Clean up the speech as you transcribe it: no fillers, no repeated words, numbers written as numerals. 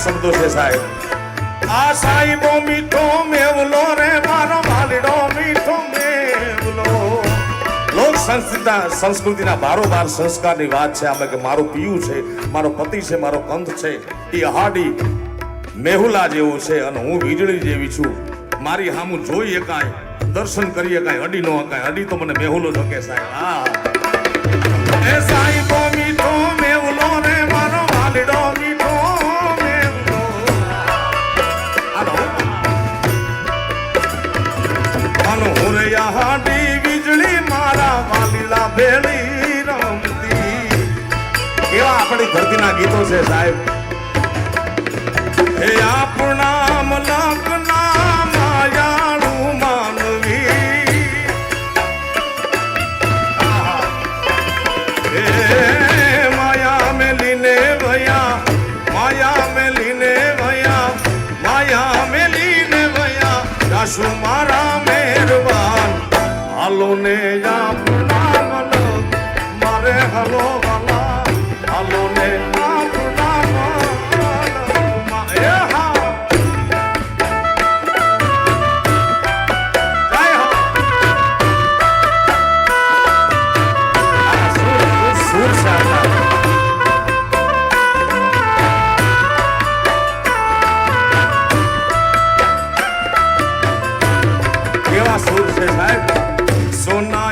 શબ્દો છે સાહેબ. આ સાહેબો મીઠો મેવલો રે મારો વાલીડો મીઠો મેવલો. લોક સંસ્કૃતિના બારોબાર સંસ્કારની વાત છે. આમાં કે મારું પિયું છે, મારો પતિ છે, મારો કંથ છે, એ હાડી મેહુલા જેવું છે અને હું વીજળી જેવી છું. મારી હામું જોઈ એકાય, દર્શન કરી એકાય, અડી નો એકાય. અડી તો મને મેહુલો જો કે સાહેબ. હા એ સાહેબો મીઠો મેવલો રે મારો વાલીડો મીઠો મેવલો. આનો હુરયા હાડી વીજળી મારા વાલીલા ભેળી રમતી. કેવા આપણી ધરતીના ગીતો છે સાહેબ. હે આપણા મલકના માયાળું માનવી. હે માયા મેલીને ભયા, માયા મેલીને ભયા, માયા મેલીને ભયા. જાસુ મારા મહેરબાન હાલો ને આપણા મલક મારે હલો વાલા. હાલો ને આપણા કેવા સુર છે સાહેબ. સોના